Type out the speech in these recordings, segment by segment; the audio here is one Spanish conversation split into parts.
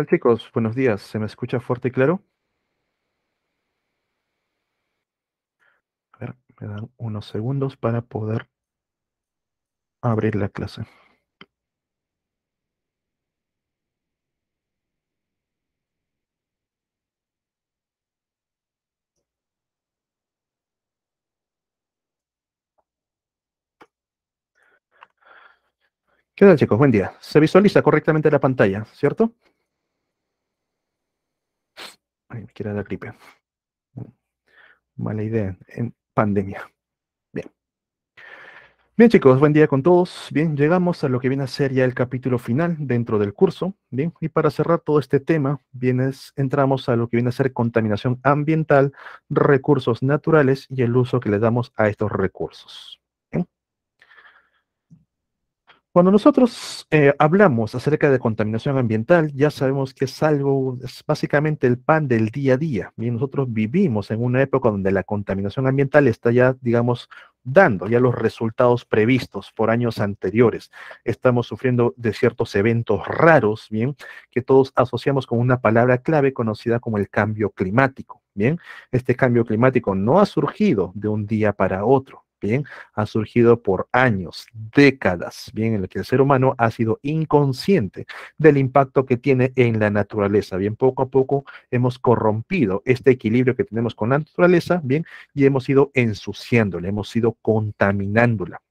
Tal chicos? Buenos días. ¿Se me escucha fuerte y claro? A ver, me dan unos segundos para poder abrir la clase. ¿Qué tal chicos? Buen día. Se visualiza correctamente la pantalla, ¿cierto? Ay, me quiere dar gripe. Mala idea en pandemia. Bien. Bien chicos, buen día con todos. Bien, llegamos a lo que viene a ser ya el capítulo final dentro del curso. Bien, y para cerrar todo este tema, entramos a lo que viene a ser contaminación ambiental, recursos naturales y el uso que le damos a estos recursos. Bien. Cuando nosotros hablamos acerca de contaminación ambiental, ya sabemos que es básicamente el pan del día a día. Bien, nosotros vivimos en una época donde la contaminación ambiental está ya, digamos, dando ya los resultados previstos por años anteriores. Estamos sufriendo de ciertos eventos raros, bien, que todos asociamos con una palabra clave conocida como el cambio climático. Bien, este cambio climático no ha surgido de un día para otro. Bien, ha surgido por años, décadas, bien, en el que el ser humano ha sido inconsciente del impacto que tiene en la naturaleza. Bien, poco a poco hemos corrompido este equilibrio que tenemos con la naturaleza, bien, y hemos ido ensuciándola, hemos ido contaminándola.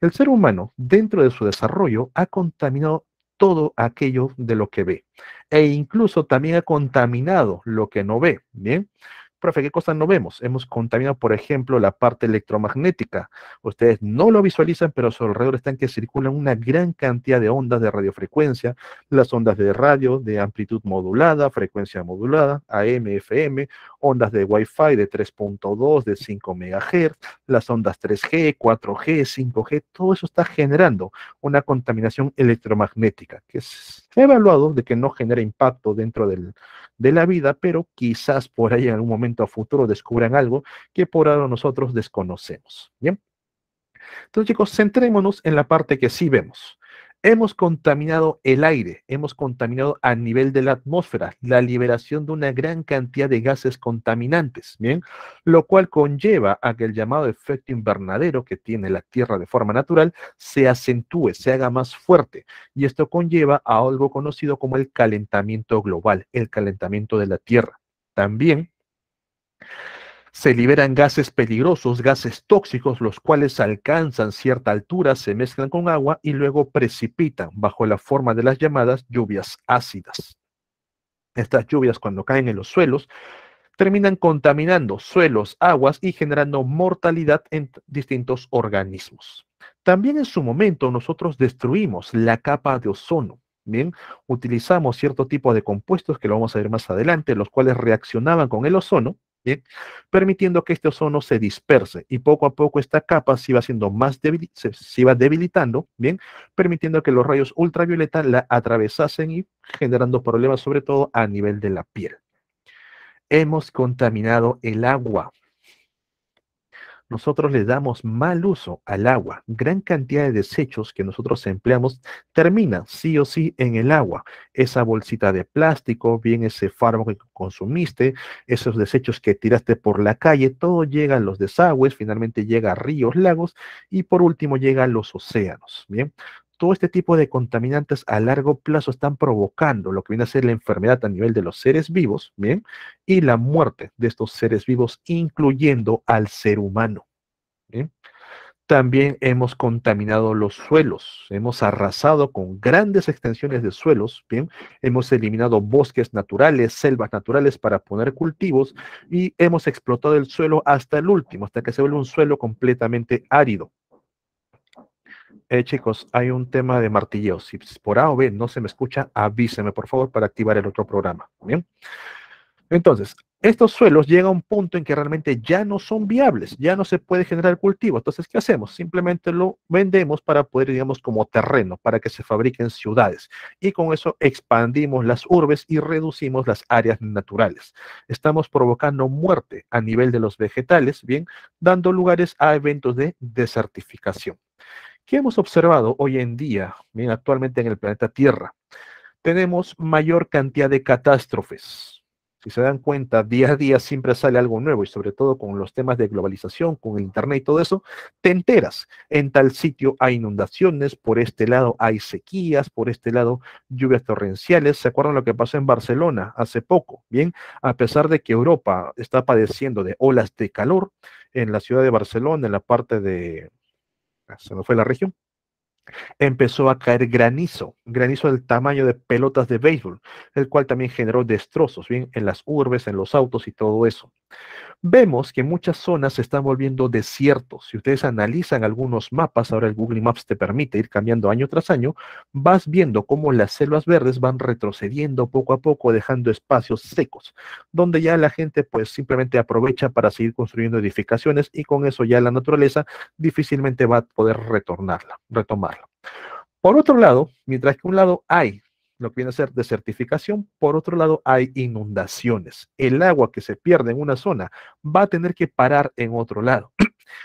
El ser humano, dentro de su desarrollo, ha contaminado todo aquello de lo que ve, e incluso también ha contaminado lo que no ve, bien. Profe, ¿qué cosas no vemos? Hemos contaminado, por ejemplo, la parte electromagnética. Ustedes no lo visualizan, pero a su alrededor están que circulan una gran cantidad de ondas de radiofrecuencia, las ondas de radio de amplitud modulada, frecuencia modulada, AM, FM, ondas de Wi-Fi de 3.2, de 5 MHz, las ondas 3G, 4G, 5G, todo eso está generando una contaminación electromagnética, que se ha evaluado de que no genera impacto dentro de la vida, pero quizás por ahí en algún momento a futuro descubran algo que por ahora nosotros desconocemos. Bien, entonces chicos, centrémonos en la parte que sí vemos. Hemos contaminado el aire, hemos contaminado a nivel de la atmósfera, la liberación de una gran cantidad de gases contaminantes, ¿bien? Lo cual conlleva a que el llamado efecto invernadero que tiene la Tierra de forma natural se acentúe, se haga más fuerte. Y esto conlleva a algo conocido como el calentamiento global, el calentamiento de la Tierra. También se liberan gases peligrosos, gases tóxicos, los cuales alcanzan cierta altura, se mezclan con agua y luego precipitan bajo la forma de las llamadas lluvias ácidas. Estas lluvias, cuando caen en los suelos, terminan contaminando suelos, aguas y generando mortalidad en distintos organismos. También en su momento nosotros destruimos la capa de ozono. Bien, utilizamos cierto tipo de compuestos que lo vamos a ver más adelante, los cuales reaccionaban con el ozono, bien, permitiendo que este ozono se disperse y poco a poco esta capa se iba haciendo más débil, se iba debilitando, bien, permitiendo que los rayos ultravioleta la atravesasen y generando problemas sobre todo a nivel de la piel. Hemos contaminado el agua. Nosotros le damos mal uso al agua. Gran cantidad de desechos que nosotros empleamos terminan sí o sí en el agua. Esa bolsita de plástico, bien ese fármaco que consumiste, esos desechos que tiraste por la calle, todo llega a los desagües, finalmente llega a ríos, lagos y por último llega a los océanos. Bien, todo este tipo de contaminantes a largo plazo están provocando lo que viene a ser la enfermedad a nivel de los seres vivos, bien, y la muerte de estos seres vivos, incluyendo al ser humano. ¿Bien? También hemos contaminado los suelos, hemos arrasado con grandes extensiones de suelos, ¿bien? Hemos eliminado bosques naturales, selvas naturales para poner cultivos y hemos explotado el suelo hasta el último, hasta que se vuelve un suelo completamente árido. Chicos, hay un tema de martilleo. Si por A o B no se me escucha, avíseme por favor para activar el otro programa. Bien. Entonces, estos suelos llegan a un punto en que realmente ya no son viables, ya no se puede generar cultivo. Entonces, ¿qué hacemos? Simplemente lo vendemos para poder, digamos, como terreno, para que se fabriquen ciudades. Y con eso expandimos las urbes y reducimos las áreas naturales. Estamos provocando muerte a nivel de los vegetales, bien, dando lugares a eventos de desertificación. ¿Qué hemos observado hoy en día, bien, actualmente en el planeta Tierra? tenemos mayor cantidad de catástrofes. Si se dan cuenta, día a día siempre sale algo nuevo y sobre todo con los temas de globalización, con el internet y todo eso, te enteras. En tal sitio hay inundaciones, por este lado hay sequías, por este lado lluvias torrenciales. ¿Se acuerdan lo que pasó en Barcelona hace poco? Bien, a pesar de que Europa está padeciendo de olas de calor, en la ciudad de Barcelona, en la parte de, se me fue la región, empezó a caer granizo, granizo del tamaño de pelotas de béisbol, el cual también generó destrozos, bien, en las urbes, en los autos y todo eso. Vemos que muchas zonas se están volviendo desiertos. Si ustedes analizan algunos mapas, ahora el Google Maps te permite ir cambiando año tras año, vas viendo cómo las selvas verdes van retrocediendo poco a poco, dejando espacios secos, donde ya la gente pues simplemente aprovecha para seguir construyendo edificaciones y con eso ya la naturaleza difícilmente va a poder retomarla. Por otro lado, mientras que un lado hay lo que viene a ser desertificación, por otro lado hay inundaciones. El agua que se pierde en una zona va a tener que parar en otro lado,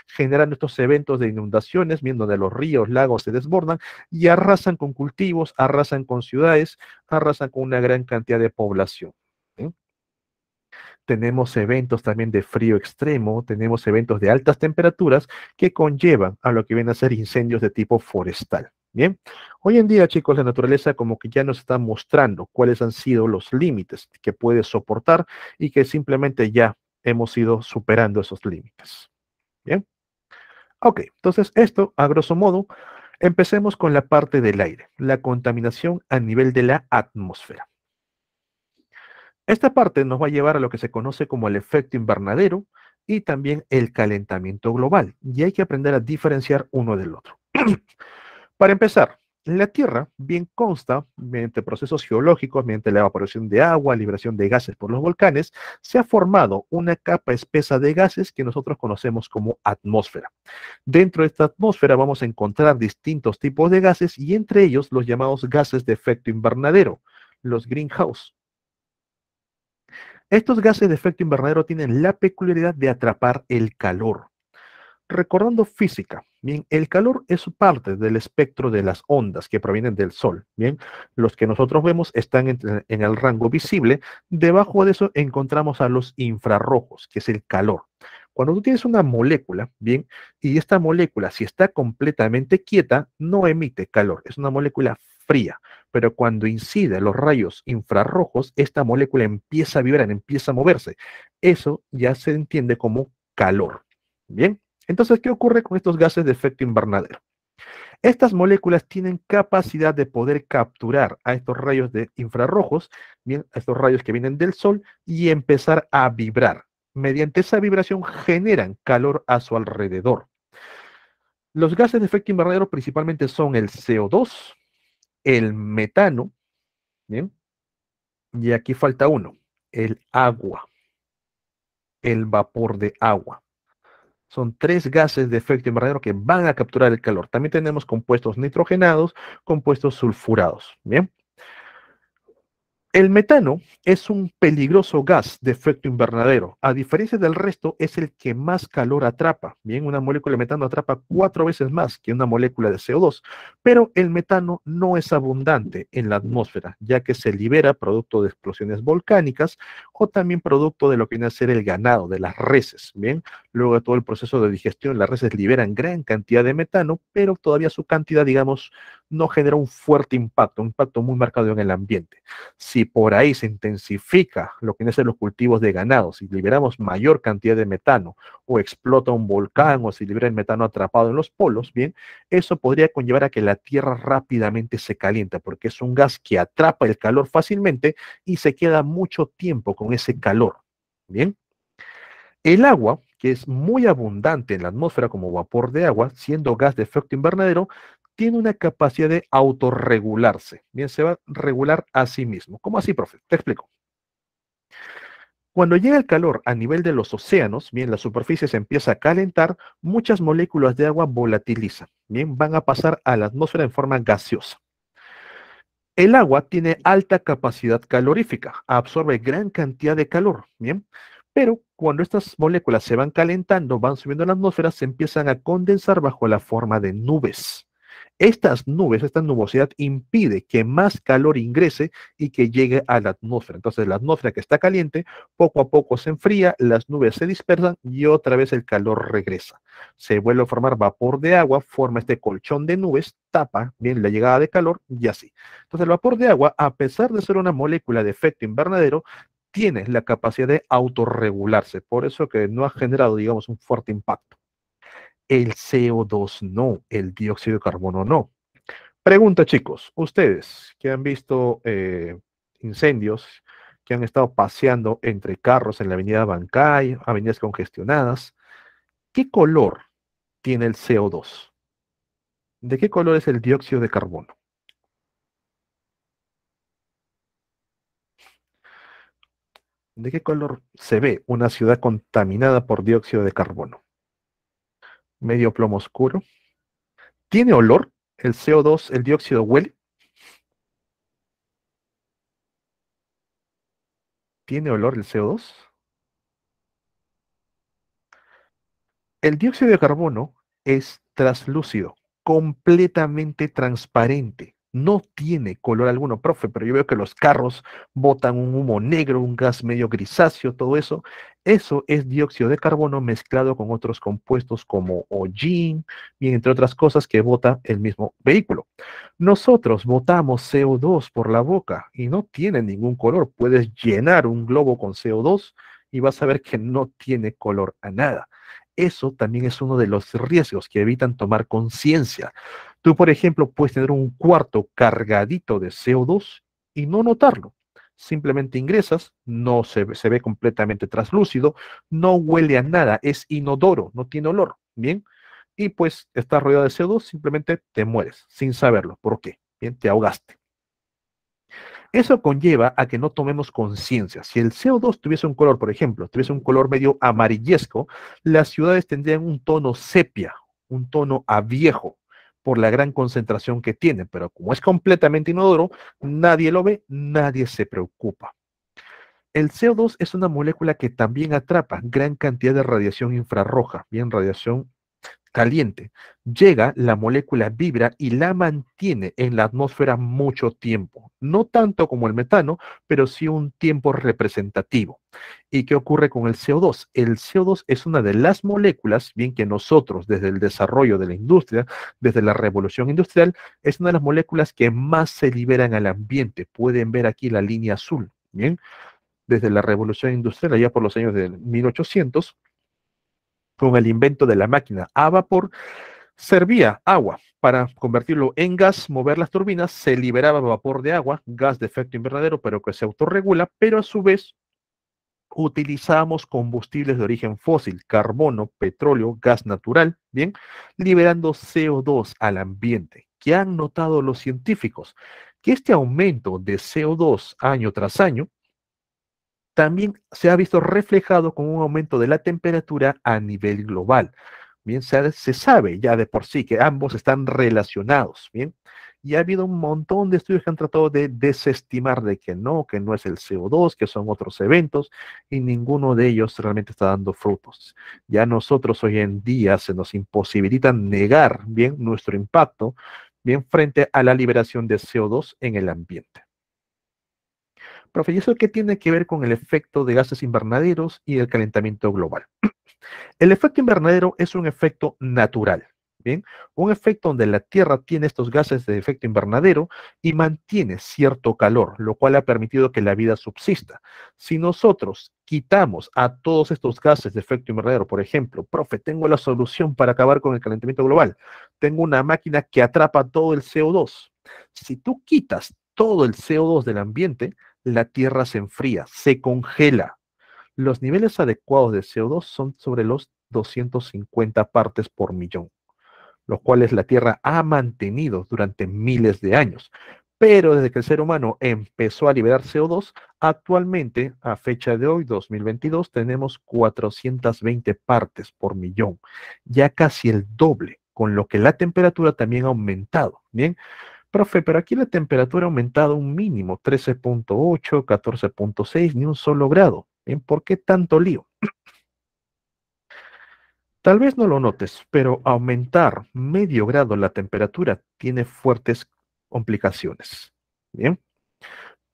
generando estos eventos de inundaciones, viendo de los ríos, lagos se desbordan y arrasan con cultivos, arrasan con ciudades, arrasan con una gran cantidad de población. ¿Sí? Tenemos eventos también de frío extremo, tenemos eventos de altas temperaturas que conllevan a lo que viene a ser incendios de tipo forestal. Bien, hoy en día, chicos, la naturaleza como que ya nos está mostrando cuáles han sido los límites que puede soportar y que simplemente ya hemos ido superando esos límites. Bien, ok, entonces esto, a grosso modo, empecemos con la parte del aire, la contaminación a nivel de la atmósfera. Esta parte nos va a llevar a lo que se conoce como el efecto invernadero y también el calentamiento global, y hay que aprender a diferenciar uno del otro. Para empezar, la Tierra bien consta, mediante procesos geológicos, mediante la evaporación de agua, liberación de gases por los volcanes, se ha formado una capa espesa de gases que nosotros conocemos como atmósfera. Dentro de esta atmósfera vamos a encontrar distintos tipos de gases y entre ellos los llamados gases de efecto invernadero, los greenhouse. Estos gases de efecto invernadero tienen la peculiaridad de atrapar el calor. Recordando física, bien, el calor es parte del espectro de las ondas que provienen del Sol, bien, los que nosotros vemos están en el rango visible, debajo de eso encontramos a los infrarrojos, que es el calor. Cuando tú tienes una molécula, bien, y esta molécula, si está completamente quieta, no emite calor, es una molécula fría, pero cuando incide los rayos infrarrojos, esta molécula empieza a vibrar, empieza a moverse. Eso ya se entiende como calor, bien. Entonces, ¿qué ocurre con estos gases de efecto invernadero? Estas moléculas tienen capacidad de poder capturar a estos rayos de infrarrojos, bien, a estos rayos que vienen del sol, y empezar a vibrar. Mediante esa vibración generan calor a su alrededor. Los gases de efecto invernadero principalmente son el CO2, el metano, bien, y aquí falta uno, el agua, el vapor de agua. Son tres gases de efecto invernadero que van a capturar el calor. También tenemos compuestos nitrogenados, compuestos sulfurados. Bien. El metano es un peligroso gas de efecto invernadero. A diferencia del resto, es el que más calor atrapa. Bien, una molécula de metano atrapa 4 veces más que una molécula de CO2, pero el metano no es abundante en la atmósfera, ya que se libera producto de explosiones volcánicas o también producto de lo que viene a ser el ganado, de las reses. Bien, luego de todo el proceso de digestión, las reses liberan gran cantidad de metano, pero todavía su cantidad, digamos, no genera un fuerte impacto, un impacto muy marcado en el ambiente. Si por ahí se intensifica lo que viene a ser los cultivos de ganado, si liberamos mayor cantidad de metano o explota un volcán o si libera el metano atrapado en los polos, bien, eso podría conllevar a que la Tierra rápidamente se caliente porque es un gas que atrapa el calor fácilmente y se queda mucho tiempo con ese calor. Bien, el agua, que es muy abundante en la atmósfera como vapor de agua, siendo gas de efecto invernadero, tiene una capacidad de autorregularse. Bien, se va a regular a sí mismo. ¿Cómo así, profe? Te explico. Cuando llega el calor a nivel de los océanos, bien, la superficie se empieza a calentar, muchas moléculas de agua volatilizan, bien, van a pasar a la atmósfera en forma gaseosa. El agua tiene alta capacidad calorífica, absorbe gran cantidad de calor, bien, pero cuando estas moléculas se van calentando, van subiendo a la atmósfera, se empiezan a condensar bajo la forma de nubes. Estas nubes, esta nubosidad impide que más calor ingrese y que llegue a la atmósfera. Entonces la atmósfera que está caliente, poco a poco se enfría, las nubes se dispersan y otra vez el calor regresa. Se vuelve a formar vapor de agua, forma este colchón de nubes, tapa bien la llegada de calor y así. Entonces el vapor de agua, a pesar de ser una molécula de efecto invernadero, tiene la capacidad de autorregularse, por eso que no ha generado, digamos, un fuerte impacto. El CO2 no, el dióxido de carbono no. Pregunta, chicos, ustedes que han visto incendios, que han estado paseando entre carros en la avenida Bancay, avenidas congestionadas, ¿qué color tiene el CO2? ¿De qué color es el dióxido de carbono? ¿De qué color se ve una ciudad contaminada por dióxido de carbono? ¿Medio plomo oscuro? ¿Tiene olor? ¿El CO2, el dióxido huele? ¿Tiene olor el CO2? El dióxido de carbono es translúcido, completamente transparente. No tiene color alguno, profe, pero yo veo que los carros botan un humo negro, un gas medio grisáceo, todo eso. Eso es dióxido de carbono mezclado con otros compuestos como hollín y entre otras cosas que bota el mismo vehículo. Nosotros botamos CO2 por la boca y no tiene ningún color. Puedes llenar un globo con CO2 y vas a ver que no tiene color a nada. Eso también es uno de los riesgos que evitan tomar conciencia. Tú, por ejemplo, puedes tener un cuarto cargadito de CO2 y no notarlo. Simplemente ingresas, no se ve completamente translúcido, no huele a nada, es inodoro, no tiene olor. Bien, y pues estás rodeado de CO2, simplemente te mueres sin saberlo. ¿Por qué? Bien, te ahogaste. Eso conlleva a que no tomemos conciencia. Si el CO2 tuviese un color, por ejemplo, tuviese un color medio amarillesco, las ciudades tendrían un tono sepia, un tono a viejo, por la gran concentración que tienen. Pero como es completamente inodoro, nadie lo ve, nadie se preocupa. El CO2 es una molécula que también atrapa gran cantidad de radiación infrarroja, bien radiación caliente. Llega, la molécula vibra y la mantiene en la atmósfera mucho tiempo. No tanto como el metano, pero sí un tiempo representativo. ¿Y qué ocurre con el CO2? El CO2 es una de las moléculas, bien que nosotros desde el desarrollo de la industria, desde la revolución industrial, es una de las moléculas que más se liberan al ambiente. Pueden ver aquí la línea azul, bien, desde la revolución industrial, allá por los años de 1800, con el invento de la máquina a vapor, servía agua para convertirlo en gas, mover las turbinas, se liberaba vapor de agua, gas de efecto invernadero, pero que se autorregula, pero a su vez utilizamos combustibles de origen fósil, carbono, petróleo, gas natural, bien, liberando CO2 al ambiente. ¿Qué han notado los científicos? Que este aumento de CO2 año tras año también se ha visto reflejado con un aumento de la temperatura a nivel global. Bien, se sabe ya de por sí que ambos están relacionados, bien, y ha habido un montón de estudios que han tratado de desestimar de que no es el CO2, que son otros eventos, y ninguno de ellos realmente está dando frutos. Ya nosotros hoy en día se nos imposibilita negar, bien, nuestro impacto, bien, frente a la liberación de CO2 en el ambiente. Profe, ¿y eso qué tiene que ver con el efecto de gases invernaderos y el calentamiento global? El efecto invernadero es un efecto natural, ¿bien? Un efecto donde la Tierra tiene estos gases de efecto invernadero y mantiene cierto calor, lo cual ha permitido que la vida subsista. Si nosotros quitamos a todos estos gases de efecto invernadero, por ejemplo, profe, tengo la solución para acabar con el calentamiento global. Tengo una máquina que atrapa todo el CO2. Si tú quitas todo el CO2 del ambiente, la Tierra se enfría, se congela. Los niveles adecuados de CO2 son sobre los 250 partes por millón, los cuales la Tierra ha mantenido durante miles de años. Pero desde que el ser humano empezó a liberar CO2, actualmente, a fecha de hoy, 2022, tenemos 420 partes por millón, ya casi el doble, con lo que la temperatura también ha aumentado. Bien, profe, pero aquí la temperatura ha aumentado un mínimo, 13,8, 14,6, ni un solo grado. Bien, ¿por qué tanto lío? Tal vez no lo notes, pero aumentar medio grado la temperatura tiene fuertes complicaciones. Bien,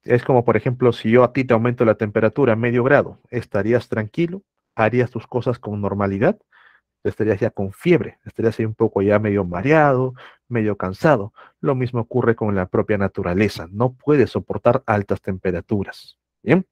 es como por ejemplo, si yo a ti te aumento la temperatura a medio grado, ¿estarías tranquilo? ¿Harías tus cosas con normalidad? Estarías ya con fiebre, estarías ahí un poco ya medio mareado, medio cansado. Lo mismo ocurre con la propia naturaleza, no puede soportar altas temperaturas. Bien,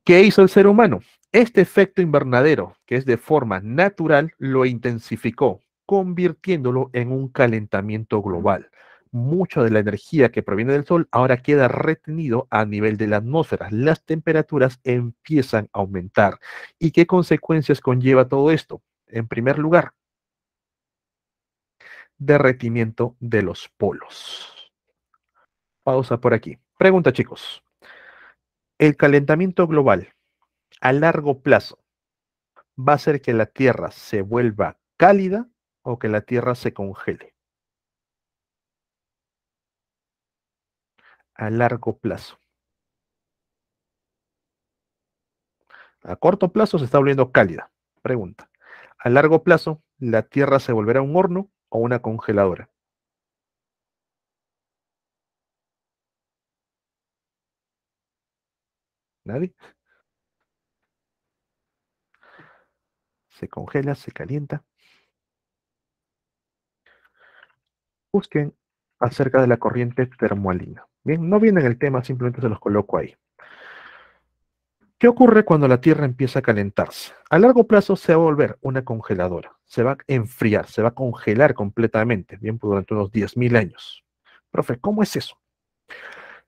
¿qué hizo el ser humano? Este efecto invernadero, que es de forma natural, lo intensificó, convirtiéndolo en un calentamiento global. Mucha de la energía que proviene del Sol ahora queda retenido a nivel de la atmósfera. Las temperaturas empiezan a aumentar. ¿Y qué consecuencias conlleva todo esto? En primer lugar, derretimiento de los polos. Pausa por aquí. Pregunta, chicos. ¿El calentamiento global a largo plazo va a hacer que la Tierra se vuelva cálida o que la Tierra se congele? A largo plazo. A corto plazo se está volviendo cálida. Pregunta. A largo plazo, ¿la Tierra se volverá un horno o una congeladora? ¿Nadie? Se congela, se calienta. Busquen acerca de la corriente termoalina. Bien, no viene en el tema, simplemente se los coloco ahí. ¿Qué ocurre cuando la Tierra empieza a calentarse? A largo plazo se va a volver una congeladora, se va a enfriar, se va a congelar completamente, bien, por durante unos 10.000 años. Profe, ¿cómo es eso?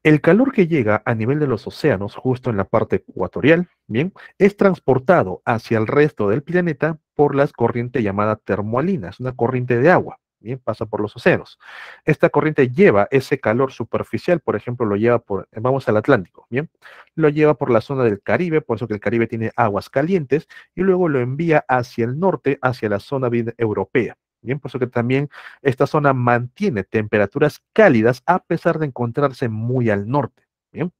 El calor que llega a nivel de los océanos, justo en la parte ecuatorial, bien, es transportado hacia el resto del planeta por la corriente llamada termoalina, es una corriente de agua, bien, pasa por los océanos. Esta corriente lleva ese calor superficial, por ejemplo, lo lleva por, vamos al Atlántico, bien, lo lleva por la zona del Caribe, por eso que el Caribe tiene aguas calientes, y luego lo envía hacia el norte, hacia la zona bien europea. Bien, por eso que también esta zona mantiene temperaturas cálidas a pesar de encontrarse muy al norte. Bien,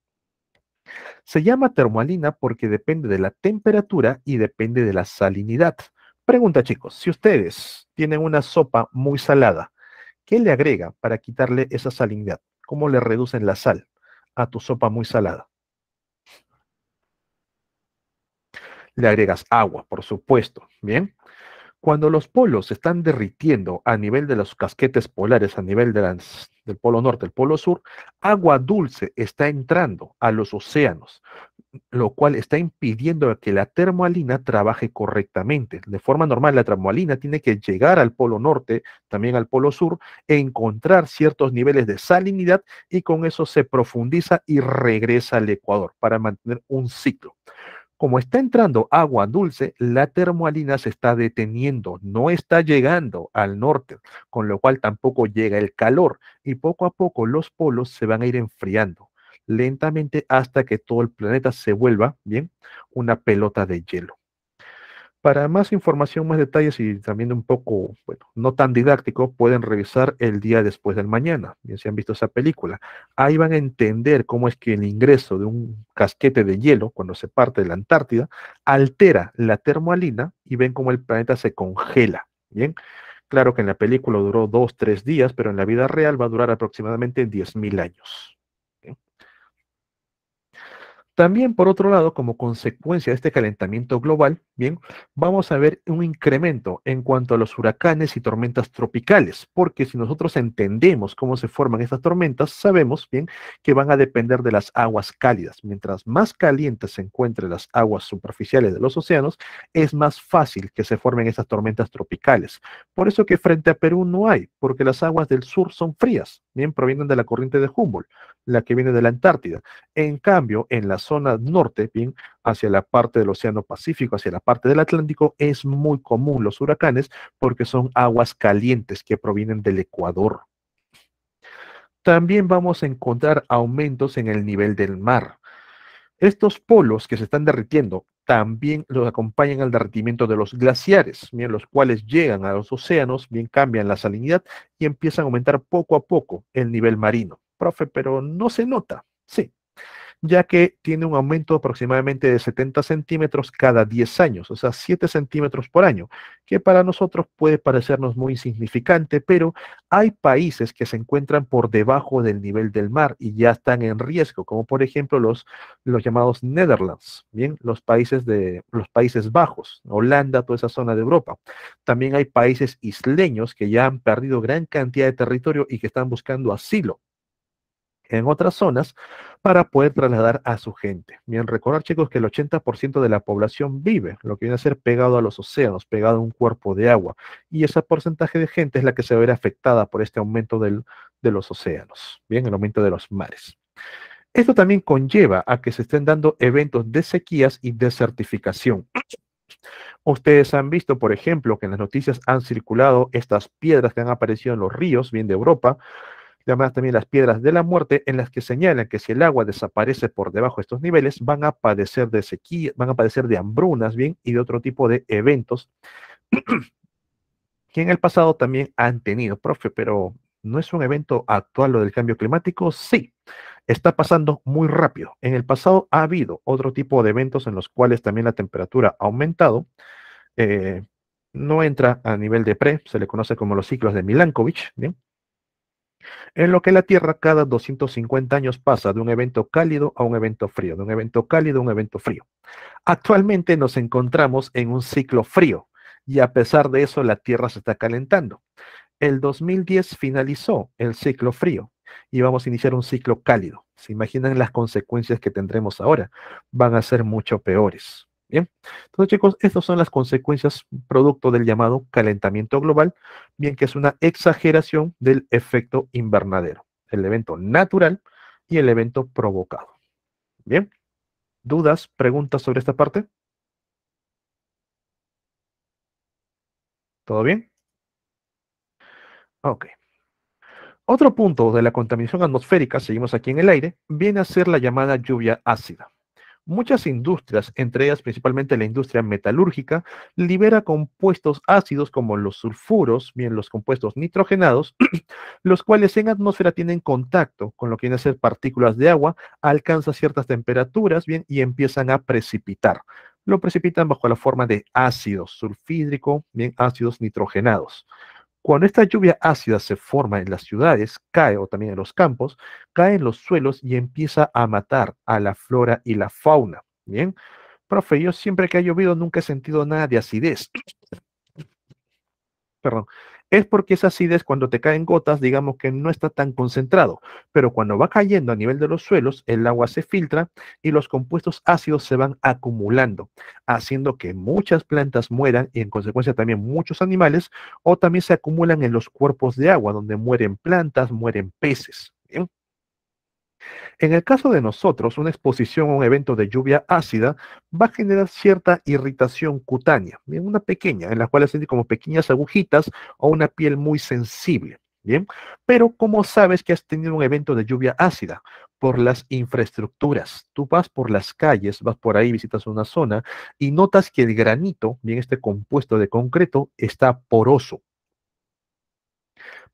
se llama termoalina porque depende de la temperatura y depende de la salinidad. Pregunta, chicos, si ustedes tienen una sopa muy salada, ¿qué le agrega para quitarle esa salinidad? ¿Cómo le reducen la sal a tu sopa muy salada? Le agregas agua, por supuesto. Bien. Cuando los polos se están derritiendo a nivel de los casquetes polares, a nivel del polo norte, el polo sur, agua dulce está entrando a los océanos, lo cual está impidiendo que la termoalina trabaje correctamente. De forma normal, la termoalina tiene que llegar al polo norte, también al polo sur, encontrar ciertos niveles de salinidad y con eso se profundiza y regresa al ecuador para mantener un ciclo. Como está entrando agua dulce, la termoalina se está deteniendo, no está llegando al norte, con lo cual tampoco llega el calor y poco a poco los polos se van a ir enfriando lentamente hasta que todo el planeta se vuelva, bien, una pelota de hielo. Para más información, más detalles y también un poco, bueno, no tan didáctico, pueden revisar El día después del mañana, bien si han visto esa película. Ahí van a entender cómo es que el ingreso de un casquete de hielo, cuando se parte de la Antártida, altera la termoalina y ven cómo el planeta se congela. Bien, claro que en la película duró 2, 3 días, pero en la vida real va a durar aproximadamente 10.000 años. ¿Bien? También, por otro lado, como consecuencia de este calentamiento global, bien, vamos a ver un incremento en cuanto a los huracanes y tormentas tropicales, porque si nosotros entendemos cómo se forman estas tormentas, sabemos bien que van a depender de las aguas cálidas. Mientras más calientes se encuentren las aguas superficiales de los océanos, es más fácil que se formen estas tormentas tropicales. Por eso que frente a Perú no hay, porque las aguas del sur son frías, bien, provienen de la corriente de Humboldt, la que viene de la Antártida. En cambio, en la zona norte, bien, hacia la parte del Océano Pacífico, hacia la parte del Atlántico, es muy común los huracanes porque son aguas calientes que provienen del Ecuador. También vamos a encontrar aumentos en el nivel del mar. Estos polos que se están derritiendo también los acompañan al derretimiento de los glaciares, bien, los cuales llegan a los océanos, bien cambian la salinidad y empiezan a aumentar poco a poco el nivel marino. Profe, pero no se nota. Sí, ya que tiene un aumento aproximadamente de 70 centímetros cada 10 años, o sea, 7 centímetros por año, que para nosotros puede parecernos muy insignificante, pero hay países que se encuentran por debajo del nivel del mar y ya están en riesgo, como por ejemplo los llamados Netherlands, bien, los Países Bajos, Holanda, toda esa zona de Europa. También hay países isleños que ya han perdido gran cantidad de territorio y que están buscando asilo en otras zonas para poder trasladar a su gente. Bien, recordar chicos que el 80% de la población vive, lo que viene a ser pegado a los océanos, pegado a un cuerpo de agua, y ese porcentaje de gente es la que se verá afectada por este aumento de los océanos, bien, el aumento de los mares. Esto también conlleva a que se estén dando eventos de sequías y desertificación. Ustedes han visto, por ejemplo, que en las noticias han circulado estas piedras que han aparecido en los ríos, bien de Europa, llamadas también las piedras de la muerte, en las que señalan que si el agua desaparece por debajo de estos niveles, van a padecer de sequía, van a padecer de hambrunas, bien, y de otro tipo de eventos que en el pasado también han tenido, profe, pero ¿no es un evento actual lo del cambio climático? Sí, está pasando muy rápido. En el pasado ha habido otro tipo de eventos en los cuales también la temperatura ha aumentado. eh, no entra a nivel de se le conoce como los ciclos de Milankovitch, ¿bien? En lo que la Tierra cada 250 años pasa de un evento cálido a un evento frío, de un evento cálido a un evento frío. Actualmente nos encontramos en un ciclo frío y a pesar de eso la Tierra se está calentando. El 2010 finalizó el ciclo frío y vamos a iniciar un ciclo cálido. ¿Se imaginan las consecuencias que tendremos ahora? Van a ser mucho peores. Bien, entonces chicos, estas son las consecuencias producto del llamado calentamiento global, bien que es una exageración del efecto invernadero, el evento natural y el evento provocado. Bien, ¿dudas, preguntas sobre esta parte? ¿Todo bien? Ok. Otro punto de la contaminación atmosférica, seguimos aquí en el aire, viene a ser la llamada lluvia ácida. Muchas industrias, entre ellas principalmente la industria metalúrgica, libera compuestos ácidos como los sulfuros, bien los compuestos nitrogenados, los cuales en atmósfera tienen contacto con lo que vienen a ser partículas de agua, alcanzan ciertas temperaturas, bien, y empiezan a precipitar. Lo precipitan bajo la forma de ácido sulfídrico, bien, ácidos nitrogenados. Cuando esta lluvia ácida se forma en las ciudades, cae o también en los campos, cae en los suelos y empieza a matar a la flora y la fauna. Bien, profe, yo siempre que ha llovido nunca he sentido nada de acidez. Perdón. Es porque esa acidez cuando te caen gotas, digamos que no está tan concentrado, pero cuando va cayendo a nivel de los suelos, el agua se filtra y los compuestos ácidos se van acumulando, haciendo que muchas plantas mueran y en consecuencia también muchos animales, o también se acumulan en los cuerpos de agua, donde mueren plantas, mueren peces. ¿Bien? En el caso de nosotros, una exposición a un evento de lluvia ácida va a generar cierta irritación cutánea, bien, una pequeña, en la cual se como pequeñas agujitas o una piel muy sensible. Bien, pero ¿cómo sabes que has tenido un evento de lluvia ácida? Por las infraestructuras. Tú vas por las calles, vas por ahí, visitas una zona y notas que el granito, bien este compuesto de concreto, está poroso,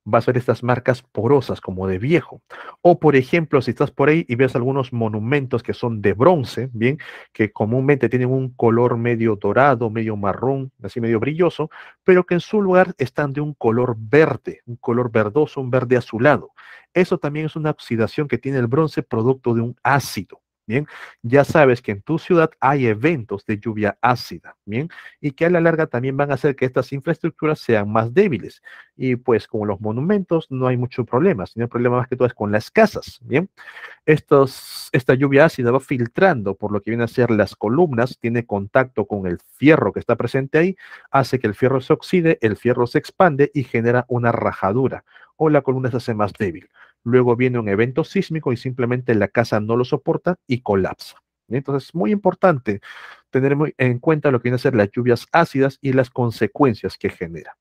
vas a ver estas marcas porosas como de viejo. O por ejemplo, si estás por ahí y ves algunos monumentos que son de bronce, bien, que comúnmente tienen un color medio dorado, medio marrón, así medio brilloso, pero que en su lugar están de un color verde, un color verdoso, un verde azulado. Eso también es una oxidación que tiene el bronce producto de un ácido. Bien, ya sabes que en tu ciudad hay eventos de lluvia ácida, bien, y que a la larga también van a hacer que estas infraestructuras sean más débiles. Y pues como los monumentos no hay mucho problema, sino el problema más que todo es con las casas, ¿bien? Esta lluvia ácida va filtrando por lo que viene a ser las columnas, tiene contacto con el fierro que está presente ahí, hace que el fierro se oxide, el fierro se expande y genera una rajadura o la columna se hace más débil. Luego viene un evento sísmico y simplemente la casa no lo soporta y colapsa. Entonces, es muy importante tener en cuenta lo que viene a ser las lluvias ácidas y las consecuencias que genera.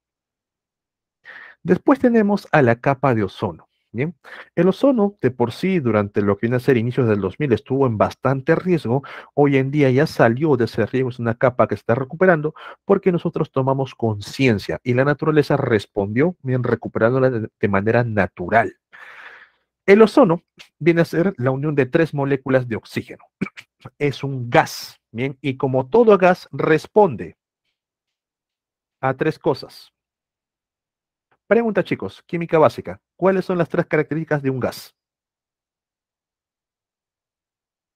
Después tenemos a la capa de ozono. Bien, el ozono de por sí durante lo que viene a ser inicios del 2000 estuvo en bastante riesgo. Hoy en día ya salió de ese riesgo, es una capa que se está recuperando porque nosotros tomamos conciencia y la naturaleza respondió bien recuperándola de manera natural. El ozono viene a ser la unión de tres moléculas de oxígeno. Es un gas, ¿bien? Y como todo gas responde a tres cosas. Pregunta, chicos, química básica. ¿Cuáles son las tres características de un gas?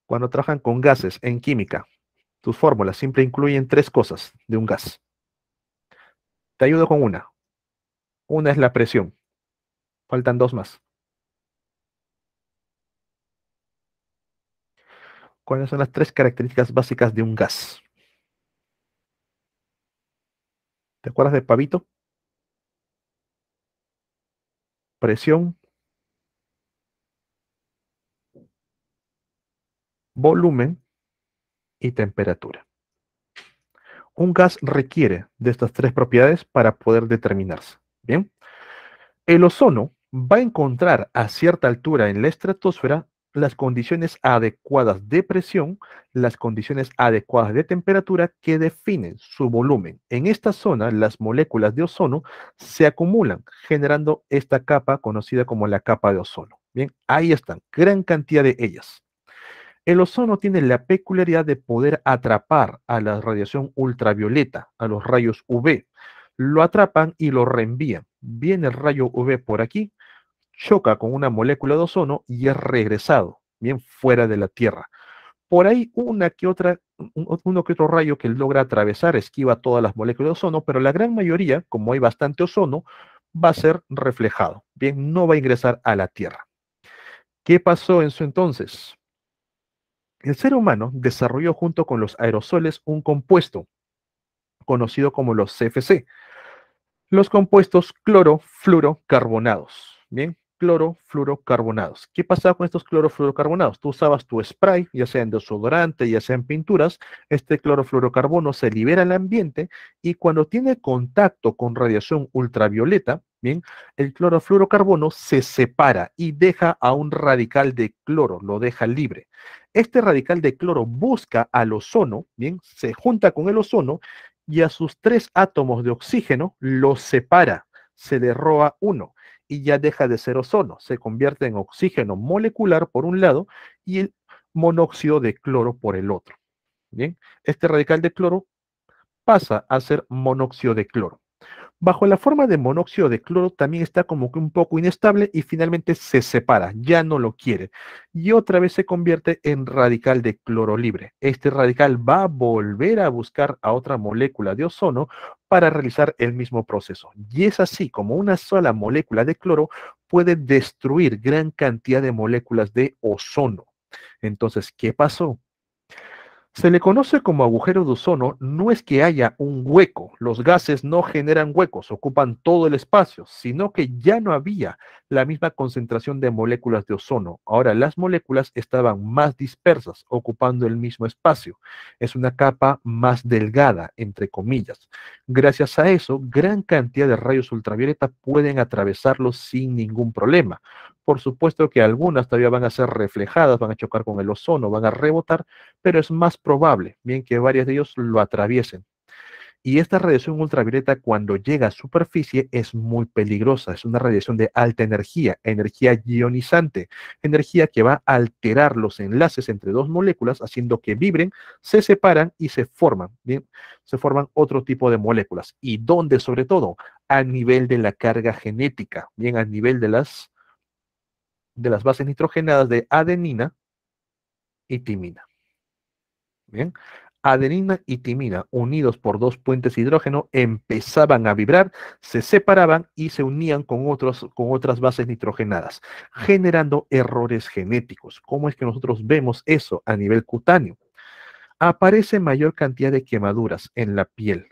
Cuando trabajan con gases en química, tus fórmulas siempre incluyen tres cosas de un gas. Te ayudo con una. Una es la presión. Faltan dos más. ¿Cuáles son las tres características básicas de un gas? ¿Te acuerdas de Pavito? Presión, volumen y temperatura. Un gas requiere de estas tres propiedades para poder determinarse. Bien, el ozono va a encontrar a cierta altura en la estratosfera las condiciones adecuadas de presión, las condiciones adecuadas de temperatura que definen su volumen. En esta zona, las moléculas de ozono se acumulan, generando esta capa conocida como la capa de ozono. Bien, ahí están, gran cantidad de ellas. El ozono tiene la peculiaridad de poder atrapar a la radiación ultravioleta, a los rayos UV. Lo atrapan y lo reenvían. Viene el rayo UV por aquí, choca con una molécula de ozono y es regresado, bien fuera de la Tierra. Por ahí uno que otro rayo que logra atravesar, esquiva todas las moléculas de ozono, pero la gran mayoría, como hay bastante ozono, va a ser reflejado. Bien, no va a ingresar a la Tierra. ¿Qué pasó en su entonces? El ser humano desarrolló junto con los aerosoles un compuesto conocido como los CFC, los compuestos clorofluorocarbonados. Bien, clorofluorocarbonados. ¿Qué pasaba con estos clorofluorocarbonados? Tú usabas tu spray, ya sea en desodorante, ya sea en pinturas, este clorofluorocarbono se libera al ambiente y cuando tiene contacto con radiación ultravioleta, bien, el clorofluorocarbono se separa y deja a un radical de cloro, lo deja libre. Este radical de cloro busca al ozono, bien, se junta con el ozono y a sus tres átomos de oxígeno los separa, se le roba uno y ya deja de ser ozono, se convierte en oxígeno molecular por un lado y el monóxido de cloro por el otro. Bien, este radical de cloro pasa a ser monóxido de cloro. Bajo la forma de monóxido de cloro también está como que un poco inestable y finalmente se separa, ya no lo quiere. Y otra vez se convierte en radical de cloro libre. Este radical va a volver a buscar a otra molécula de ozono para realizar el mismo proceso. Y es así como una sola molécula de cloro puede destruir gran cantidad de moléculas de ozono. Entonces, ¿qué pasó? Se le conoce como agujero de ozono, no es que haya un hueco, los gases no generan huecos, ocupan todo el espacio, sino que ya no había la misma concentración de moléculas de ozono. Ahora las moléculas estaban más dispersas, ocupando el mismo espacio. Es una capa más delgada, entre comillas. Gracias a eso, gran cantidad de rayos ultravioleta pueden atravesarlos sin ningún problema. Por supuesto que algunas todavía van a ser reflejadas, van a chocar con el ozono, van a rebotar, pero es más probable, bien que varios de ellos lo atraviesen. Y esta radiación ultravioleta cuando llega a superficie es muy peligrosa, es una radiación de alta energía, energía ionizante, energía que va a alterar los enlaces entre dos moléculas, haciendo que vibren, se separan y se forman, bien, se forman otro tipo de moléculas. ¿Y dónde sobre todo? A nivel de la carga genética, bien, a nivel de las bases nitrogenadas de adenina y timina. Bien, adenina y timina, unidos por dos puentes de hidrógeno, empezaban a vibrar, se separaban y se unían con otras bases nitrogenadas, generando errores genéticos. ¿Cómo es que nosotros vemos eso a nivel cutáneo? Aparece mayor cantidad de quemaduras en la piel.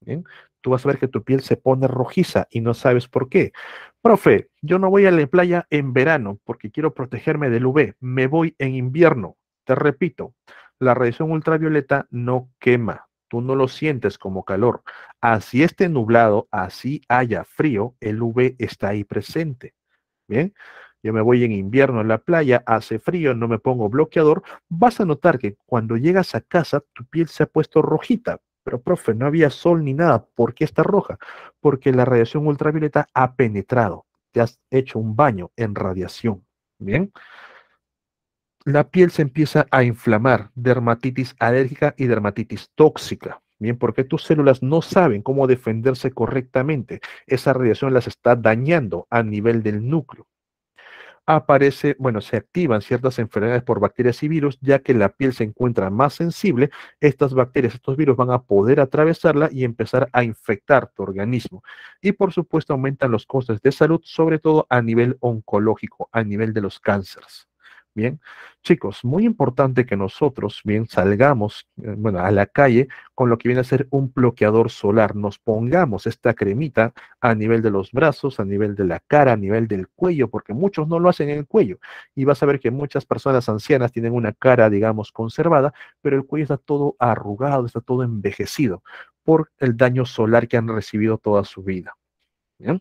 ¿Bien? Tú vas a ver que tu piel se pone rojiza y no sabes por qué. Profe, yo no voy a la playa en verano porque quiero protegerme del UV. Me voy en invierno. Te repito, la radiación ultravioleta no quema. Tú no lo sientes como calor. Así esté nublado, así haya frío, el UV está ahí presente. Bien, yo me voy en invierno a la playa, hace frío, no me pongo bloqueador, vas a notar que cuando llegas a casa tu piel se ha puesto rojita. Pero, profe, no había sol ni nada. ¿Por qué está roja? Porque la radiación ultravioleta ha penetrado. te has hecho un baño en radiación. Bien, la piel se empieza a inflamar, dermatitis alérgica y dermatitis tóxica. Bien, porque tus células no saben cómo defenderse correctamente. Esa radiación las está dañando a nivel del núcleo. Aparece, bueno, se activan ciertas enfermedades por bacterias y virus, ya que la piel se encuentra más sensible. Estas bacterias, estos virus van a poder atravesarla y empezar a infectar tu organismo. Y por supuesto aumentan los costes de salud, sobre todo a nivel oncológico, a nivel de los cánceres. Bien, chicos, muy importante que nosotros, bien, salgamos, bueno, a la calle con lo que viene a ser un bloqueador solar. Nos pongamos esta cremita a nivel de los brazos, a nivel de la cara, a nivel del cuello, porque muchos no lo hacen en el cuello. Y vas a ver que muchas personas ancianas tienen una cara, digamos, conservada, pero el cuello está todo arrugado, está todo envejecido por el daño solar que han recibido toda su vida. ¿Bien?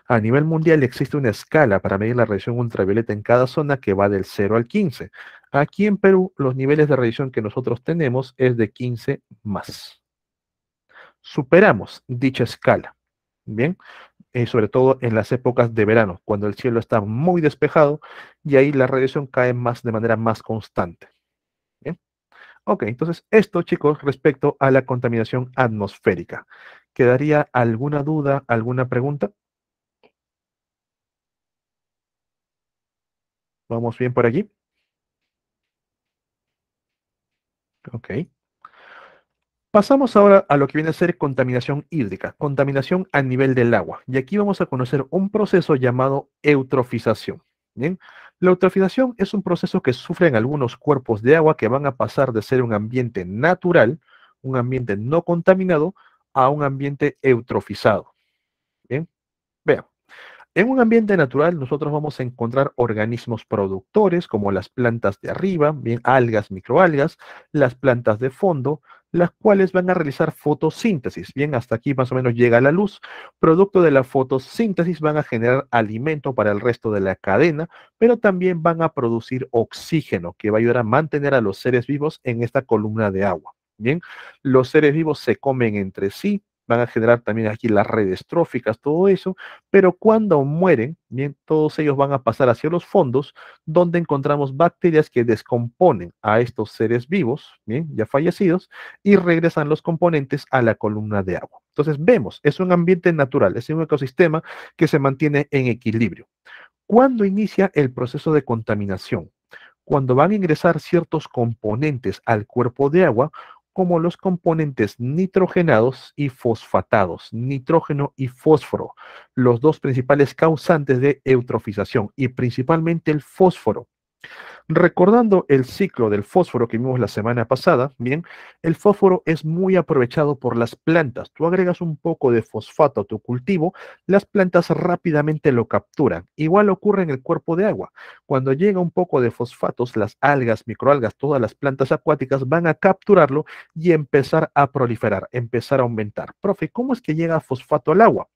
A nivel mundial existe una escala para medir la radiación ultravioleta en cada zona que va del 0 al 15. Aquí en Perú, los niveles de radiación que nosotros tenemos es de 15 más. Superamos dicha escala. Bien, sobre todo en las épocas de verano, cuando el cielo está muy despejado y ahí la radiación cae más de manera más constante. Bien, ok, entonces esto, chicos, respecto a la contaminación atmosférica. ¿Quedaría alguna duda, alguna pregunta? ¿Vamos bien por aquí? Ok. Pasamos ahora a lo que viene a ser contaminación hídrica, contaminación a nivel del agua. Y aquí vamos a conocer un proceso llamado eutrofización. Bien, la eutrofización es un proceso que sufren algunos cuerpos de agua que van a pasar de ser un ambiente natural, un ambiente no contaminado, a un ambiente eutrofizado. Bien, vean. En un ambiente natural, nosotros vamos a encontrar organismos productores como las plantas de arriba, bien, algas, microalgas, las plantas de fondo, las cuales van a realizar fotosíntesis. Bien, hasta aquí más o menos llega la luz. Producto de la fotosíntesis van a generar alimento para el resto de la cadena, pero también van a producir oxígeno que va a ayudar a mantener a los seres vivos en esta columna de agua. Bien, los seres vivos se comen entre sí, van a generar también aquí las redes tróficas, todo eso, pero cuando mueren, bien, todos ellos van a pasar hacia los fondos, donde encontramos bacterias que descomponen a estos seres vivos, bien, ya fallecidos, y regresan los componentes a la columna de agua. Entonces vemos, es un ambiente natural, es un ecosistema que se mantiene en equilibrio. ¿Cuándo inicia el proceso de contaminación? Cuando van a ingresar ciertos componentes al cuerpo de agua, como los componentes nitrogenados y fosfatados, nitrógeno y fósforo, los dos principales causantes de eutrofización, y principalmente el fósforo. Recordando el ciclo del fósforo que vimos la semana pasada, bien, el fósforo es muy aprovechado por las plantas. Tú agregas un poco de fosfato a tu cultivo, las plantas rápidamente lo capturan. Igual ocurre en el cuerpo de agua. Cuando llega un poco de fosfatos, las algas, microalgas, todas las plantas acuáticas van a capturarlo y empezar a proliferar, empezar a aumentar. Profe, ¿cómo es que llega fosfato al agua?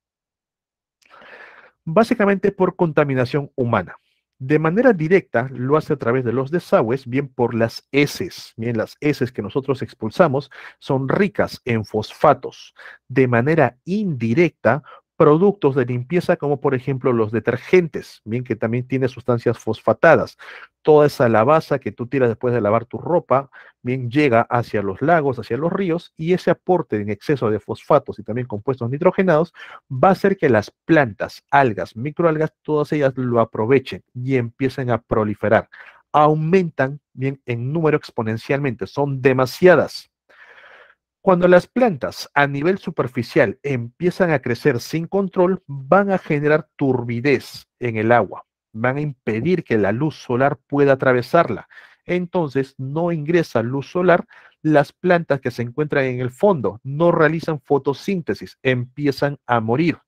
Básicamente por contaminación humana. De manera directa lo hace a través de los desagües, bien por las heces. Bien, las heces que nosotros expulsamos son ricas en fosfatos. De manera indirecta, productos de limpieza como por ejemplo los detergentes, bien que también tiene sustancias fosfatadas. Toda esa lavaza que tú tiras después de lavar tu ropa, bien llega hacia los lagos, hacia los ríos, y ese aporte en exceso de fosfatos y también compuestos nitrogenados va a hacer que las plantas, algas, microalgas, todas ellas lo aprovechen y empiecen a proliferar. Aumentan bien en número exponencialmente, son demasiadas. Cuando las plantas a nivel superficial empiezan a crecer sin control, van a generar turbidez en el agua, van a impedir que la luz solar pueda atravesarla. Entonces no ingresa luz solar, las plantas que se encuentran en el fondo no realizan fotosíntesis, empiezan a morir.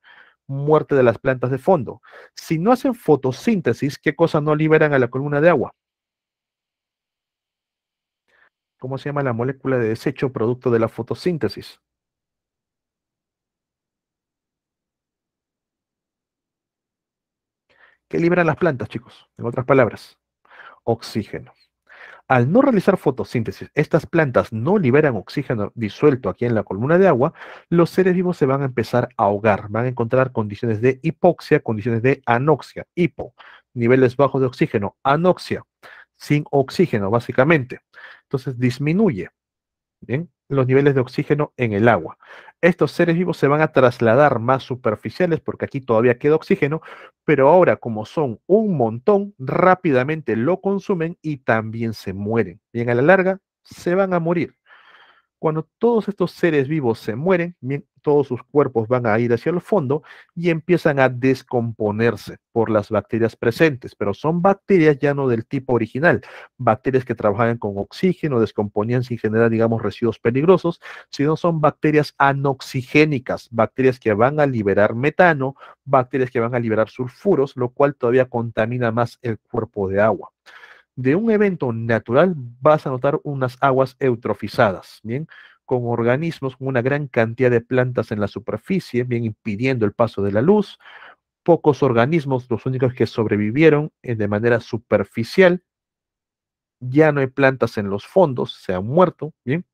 Muerte de las plantas de fondo. Si no hacen fotosíntesis, ¿qué cosa no liberan a la columna de agua? ¿Cómo se llama la molécula de desecho producto de la fotosíntesis? ¿Qué liberan las plantas, chicos? En otras palabras, oxígeno. Al no realizar fotosíntesis, estas plantas no liberan oxígeno disuelto aquí en la columna de agua, los seres vivos se van a empezar a ahogar, van a encontrar condiciones de hipoxia, condiciones de anoxia, hipo, niveles bajos de oxígeno, anoxia, sin oxígeno básicamente. Entonces disminuye. Bien, los niveles de oxígeno en el agua. Estos seres vivos se van a trasladar más superficiales porque aquí todavía queda oxígeno, pero ahora como son un montón, rápidamente lo consumen y también se mueren. Bien, a la larga se van a morir. Cuando todos estos seres vivos se mueren, bien, todos sus cuerpos van a ir hacia el fondo y empiezan a descomponerse por las bacterias presentes, pero son bacterias ya no del tipo original, bacterias que trabajan con oxígeno, descomponían sin generar, digamos, residuos peligrosos, sino son bacterias anoxigénicas, bacterias que van a liberar metano, bacterias que van a liberar sulfuros, lo cual todavía contamina más el cuerpo de agua. De un evento natural vas a notar unas aguas eutrofizadas, ¿bien? Con organismos, con una gran cantidad de plantas en la superficie, bien impidiendo el paso de la luz, pocos organismos, los únicos que sobrevivieron de manera superficial, ya no hay plantas en los fondos, se han muerto, ¿bien?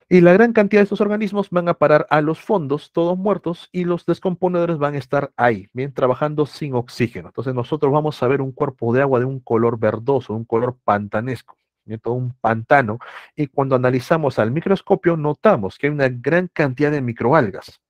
Y la gran cantidad de estos organismos van a parar a los fondos, todos muertos, y los descomponedores van a estar ahí, bien, trabajando sin oxígeno. Entonces nosotros vamos a ver un cuerpo de agua de un color verdoso, un color pantanesco, bien, todo un pantano, y cuando analizamos al microscopio notamos que hay una gran cantidad de microalgas.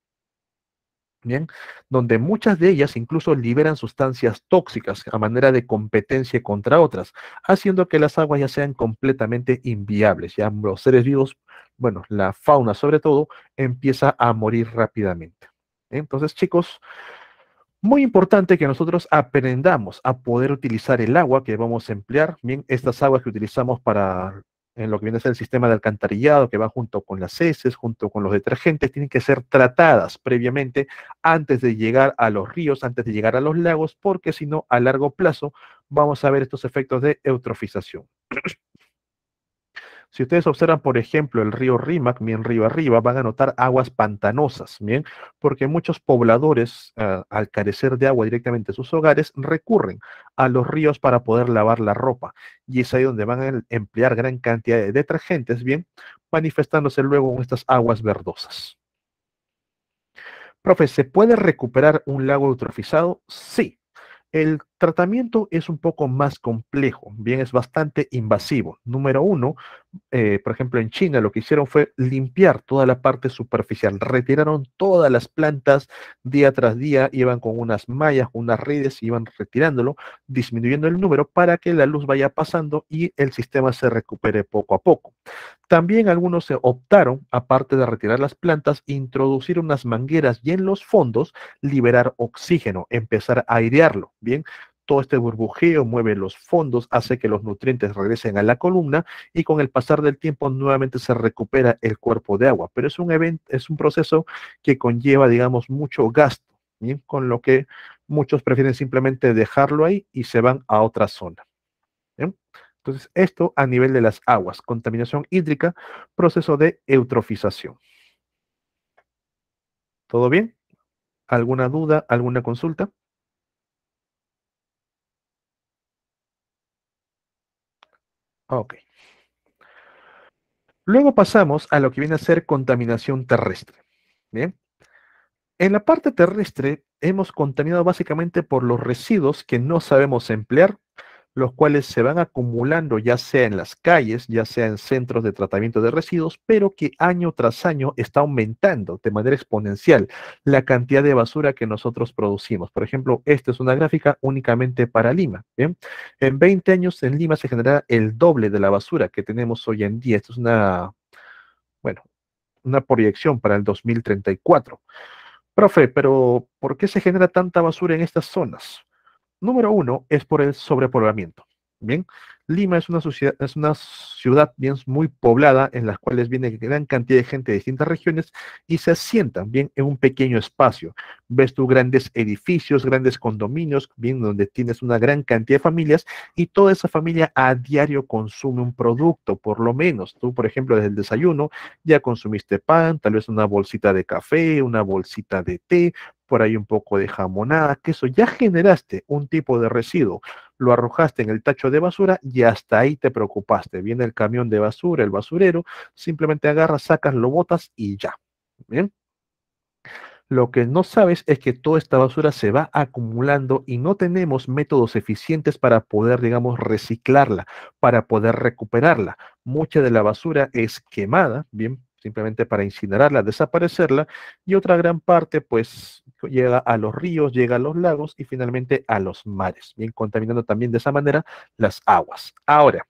Bien, donde muchas de ellas incluso liberan sustancias tóxicas a manera de competencia contra otras, haciendo que las aguas ya sean completamente inviables. Ya los seres vivos, bueno, la fauna sobre todo, empieza a morir rápidamente. Entonces, chicos, muy importante que nosotros aprendamos a poder utilizar el agua que vamos a emplear. Bien, estas aguas que utilizamos para en lo que viene a ser el sistema de alcantarillado, que va junto con las heces, junto con los detergentes, tienen que ser tratadas previamente antes de llegar a los ríos, antes de llegar a los lagos, porque si no, a largo plazo vamos a ver estos efectos de eutrofización. Si ustedes observan, por ejemplo, el río Rímac, bien río arriba, van a notar aguas pantanosas, bien, porque muchos pobladores, al carecer de agua directamente en sus hogares, recurren a los ríos para poder lavar la ropa. Y es ahí donde van a emplear gran cantidad de detergentes, bien, manifestándose luego en estas aguas verdosas. Profe, ¿se puede recuperar un lago eutrofizado? Sí. El tratamiento es un poco más complejo, bien, es bastante invasivo. Número uno, por ejemplo, en China lo que hicieron fue limpiar toda la parte superficial, retiraron todas las plantas día tras día, iban con unas mallas, unas redes, iban retirándolo, disminuyendo el número para que la luz vaya pasando y el sistema se recupere poco a poco. También algunos se optaron, aparte de retirar las plantas, introducir unas mangueras y en los fondos liberar oxígeno, empezar a airearlo, ¿bien? Todo este burbujeo mueve los fondos, hace que los nutrientes regresen a la columna y con el pasar del tiempo nuevamente se recupera el cuerpo de agua. Pero es un evento, es un proceso que conlleva, digamos, mucho gasto, ¿bien? Con lo que muchos prefieren simplemente dejarlo ahí y se van a otra zona. ¿Bien? Entonces, esto a nivel de las aguas, contaminación hídrica, proceso de eutrofización. ¿Todo bien? ¿Alguna duda, alguna consulta? Ok. Luego pasamos a lo que viene a ser contaminación terrestre. Bien. En la parte terrestre hemos contaminado básicamente por los residuos que no sabemos emplear, los cuales se van acumulando ya sea en las calles, ya sea en centros de tratamiento de residuos, pero que año tras año está aumentando de manera exponencial la cantidad de basura que nosotros producimos. Por ejemplo, esta es una gráfica únicamente para Lima. ¿Bien? En 20 años en Lima se genera el doble de la basura que tenemos hoy en día. Esto es una, bueno, una proyección para el 2034. Profe, pero ¿por qué se genera tanta basura en estas zonas? Número uno es por el sobrepoblamiento. Bien, Lima es una ciudad bien muy poblada en las cuales viene gran cantidad de gente de distintas regiones y se asientan bien en un pequeño espacio. Ves tú grandes edificios, grandes condominios, bien donde tienes una gran cantidad de familias y toda esa familia a diario consume un producto, por lo menos. Tú, por ejemplo, desde el desayuno ya consumiste pan, tal vez una bolsita de café, una bolsita de té, por ahí un poco de jamonada, queso, ya generaste un tipo de residuo. lo arrojaste en el tacho de basura y hasta ahí te preocupaste. Viene el camión de basura, el basurero, simplemente agarras, sacas, lo botas y ya. Bien. Lo que no sabes es que toda esta basura se va acumulando y no tenemos métodos eficientes para poder, digamos, reciclarla, para poder recuperarla. Mucha de la basura es quemada, bien, simplemente para incinerarla, desaparecerla, y otra gran parte, pues, llega a los ríos, llega a los lagos y finalmente a los mares, bien, contaminando también de esa manera las aguas. Ahora,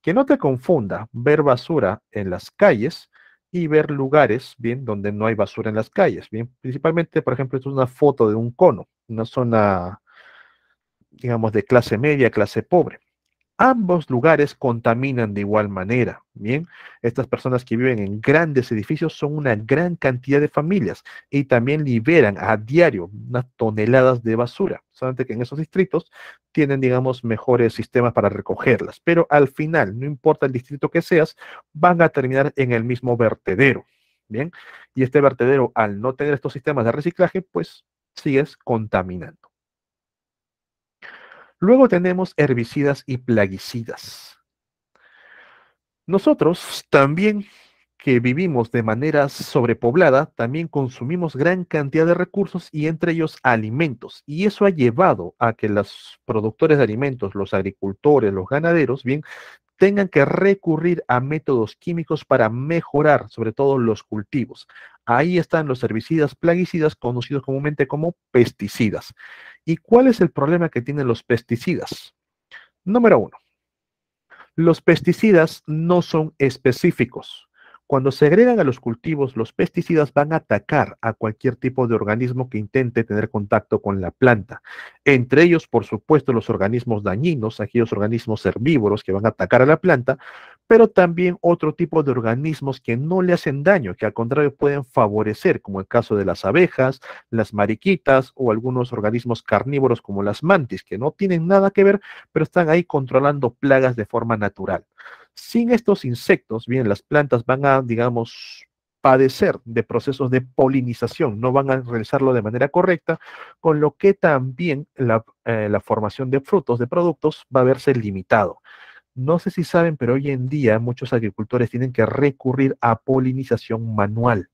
que no te confunda ver basura en las calles y ver lugares, bien, donde no hay basura en las calles, bien. Principalmente, por ejemplo, esto es una foto de un cono, una zona, digamos, de clase media, clase pobre. Ambos lugares contaminan de igual manera. Bien, estas personas que viven en grandes edificios son una gran cantidad de familias y también liberan a diario unas toneladas de basura. Solamente que en esos distritos tienen, digamos, mejores sistemas para recogerlas. Pero al final, no importa el distrito que seas, van a terminar en el mismo vertedero. Bien, y este vertedero, al no tener estos sistemas de reciclaje, pues sigues contaminando. Luego tenemos herbicidas y plaguicidas. Nosotros también, que vivimos de manera sobrepoblada, también consumimos gran cantidad de recursos y entre ellos alimentos. Y eso ha llevado a que los productores de alimentos, los agricultores, los ganaderos, bien, tengan que recurrir a métodos químicos para mejorar, sobre todo los cultivos. Ahí están los herbicidas, plaguicidas, conocidos comúnmente como pesticidas. ¿Y cuál es el problema que tienen los pesticidas? Número uno, los pesticidas no son específicos. Cuando se agregan a los cultivos, los pesticidas van a atacar a cualquier tipo de organismo que intente tener contacto con la planta. Entre ellos, por supuesto, los organismos dañinos, aquellos organismos herbívoros que van a atacar a la planta, pero también otro tipo de organismos que no le hacen daño, que al contrario pueden favorecer, como el caso de las abejas, las mariquitas o algunos organismos carnívoros como las mantis, que no tienen nada que ver pero están ahí controlando plagas de forma natural. Sin estos insectos, bien, las plantas van a, digamos, padecer de procesos de polinización, no van a realizarlo de manera correcta, con lo que también la formación de frutos, de productos, va a verse limitado. No sé si saben, pero hoy en día muchos agricultores tienen que recurrir a polinización manual.